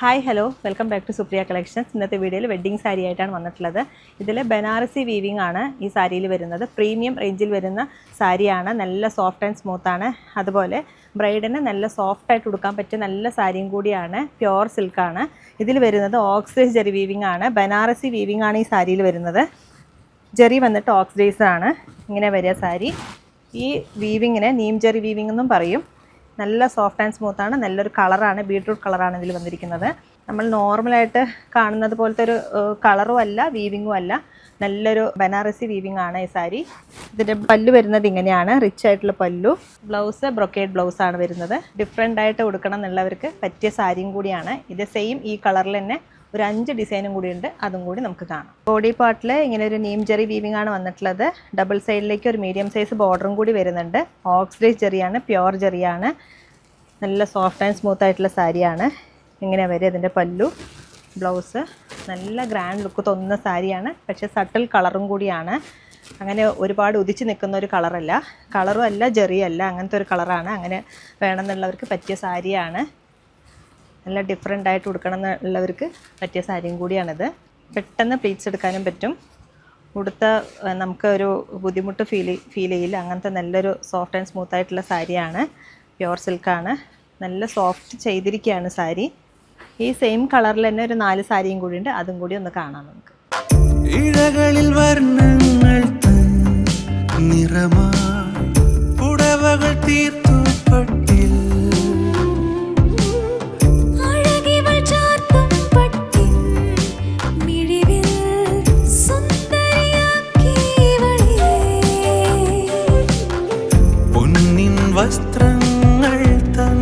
Hi hello welcome back to Supriya collections. ഇന്നത്തെ വീഡിയോയിൽ wedding sari ആയിട്ടാണ് വന്നിട്ടുള്ളത്. ഇതിൽ ബനാറസി വീവിംഗ് ആണ് ഈ സാരിയിൽ വരുന്നത്. പ്രീമിയം റേഞ്ചിൽ വരുന്ന സാരിയാണ്. നല്ല സോഫ്റ്റ് ആൻഡ് സ്മൂത്ത് ആണ്. അതുപോലെ ബ്രൈഡിന് നല്ല സോഫ്റ്റ് ആയിട്ട് ഉടുക്കാൻ പറ്റിയ നല്ല സാരിയും കൂടിയാണ്. പ്യുവർ സിൽക്കാണ്. ഇതിൽ വരുന്നത് ഓക്സിഡൈസ് ജെറി വീവിംഗ് ആണ്. ബനാറസി വീവിംഗ് ആണ് ഈ സാരിയിൽ വരുന്നത്. ജെറി വന്നിട്ട് ഓക്സിഡൈസ് ആണ്. ഇങ്ങനെ വരിക സാരി. ഈ വീവിങ്ങിനെ നീം ജെറി വീവിംഗ് എന്നും പറയും. നല്ല സോഫ്റ്റ് ആൻഡ് സ്മൂത്ത് ആണ്. നല്ലൊരു കളറാണ്, ബീട്രൂട്ട് കളറാണ് ഇതിൽ വന്നിരിക്കുന്നത്. നമ്മൾ നോർമലായിട്ട് കാണുന്നത് പോലത്തെ ഒരു കളറും അല്ല, വീവിങ്ങും അല്ല. നല്ലൊരു ബനാറസി വീവിംഗ് ആണ് ഈ സാരി. ഇതിൻ്റെ പല്ലു വരുന്നത് ഇങ്ങനെയാണ്, റിച്ച് ആയിട്ടുള്ള പല്ലു. ബ്ലൗസ് ബ്രൊക്കേഡ് ബ്ലൗസ് ആണ് വരുന്നത്. ഡിഫറെൻ്റ് ആയിട്ട് ഉടുക്കണം എന്നുള്ളവർക്ക് പറ്റിയ സാരിയും കൂടിയാണ് ഇത്. സെയിം ഈ കളറിൽ തന്നെ ഒരു 5 ഡിസൈനും കൂടി ഉണ്ട്, അതും കൂടി നമുക്ക് കാണാം. ബോഡി പാർട്ടിൽ ഇങ്ങനെ ഒരു നീം ജെറി വീവിംഗ് ആണ് വന്നിട്ടുള്ളത്. ഡബിൾ സൈഡിലേക്ക് ഒരു മീഡിയം സൈസ് ബോർഡറും കൂടി വരുന്നുണ്ട്. ഓക്സിഡൈസ് ജെറിയാണ്, പ്യുവർ ജെറിയാണ്. നല്ല സോഫ്റ്റ് ആൻഡ് സ്മൂത്ത് ആയിട്ടുള്ള സാരിയാണ്. ഇങ്ങനെ വരും അതിൻ്റെ പല്ലു. ബ്ലൗസ് നല്ല ഗ്രാൻഡ് ലുക്ക് തോന്നുന്ന സാരിയാണ്, പക്ഷേ സട്ടിൽ കളറും കൂടിയാണ്. അങ്ങനെ ഒരുപാട് ഉദിച്ച് നിൽക്കുന്ന ഒരു കളറല്ല, കളറും അല്ല ജെറിയല്ല, അങ്ങനത്തെ ഒരു കളറാണ്. അങ്ങനെ വേണമെന്നുള്ളവർക്ക് പറ്റിയ സാരിയാണ്. നല്ല ഡിഫറെൻ്റ് ആയിട്ട് ഉടുക്കണം എന്നുള്ളവർക്ക് പറ്റിയ സാരിയും കൂടിയാണിത്. പെട്ടെന്ന് പ്ലീറ്റ്സ് എടുക്കാനും പറ്റും. ഉടുത്ത നമുക്ക് ഒരു ബുദ്ധിമുട്ട് ഫീൽ ചെയ്യില്ല. അങ്ങനത്തെ നല്ലൊരു സോഫ്റ്റ് ആൻഡ് സ്മൂത്ത് ആയിട്ടുള്ള സാരിയാണ്. പ്യുവർ സിൽക്കാണ്. നല്ല സോഫ്റ്റ് ചെയ്തിരിക്കുകയാണ് സാരി. ഈ സെയിം കളറിൽ തന്നെ ഒരു 4 സാരിയും കൂടി ഉണ്ട്, അതും കൂടി ഒന്ന് കാണാം നമുക്ക്. ഇഴകളിൽ വർണ്ണങ്ങൾ നിറമാ പുടവകൾ തീർത്തു പട്ടിൽ വസ്ത്രങ്ങൾ തൻ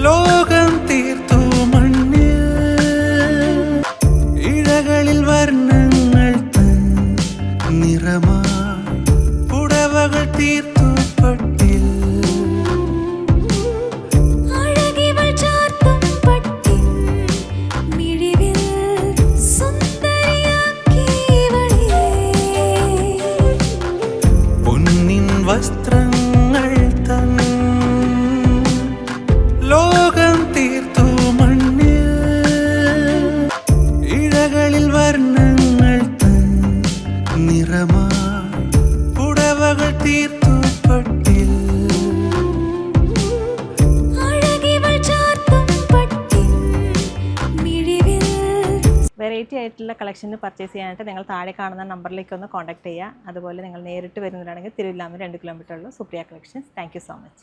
ലോകം തീർത്തു മണ്ണിൽ. ഇഴകളിൽ വർണ്ണങ്ങൾ തൻ നിറമാ പുടവകൾ തീർത്തു പട്ടിൽ. വസ്ത്രങ്ങൾ തൻ ലോകം തീർത്തു മണ്ണിൽ. ഇഴകളിൽ വർണ്ണങ്ങൾ തൻ നിറമാ പുടവകൾ തീർത്തു പട്ടിൽ. വെറൈറ്റി ആയിട്ടുള്ള കളക്ഷന് പർച്ചേസ് ചെയ്യാനായിട്ട് നിങ്ങൾ താഴെ കാണുന്ന നമ്പറിലേക്ക് ഒന്ന് കോൺടാക്ട് ചെയ്യുക. അതുപോലെ നിങ്ങൾ നേരിട്ട് വരുന്നവരാണെങ്കിൽ തിരുവല്ലാമ 2 കിലോമീറ്റർ ഉള്ളൂ Supriya collections. Thank you so much.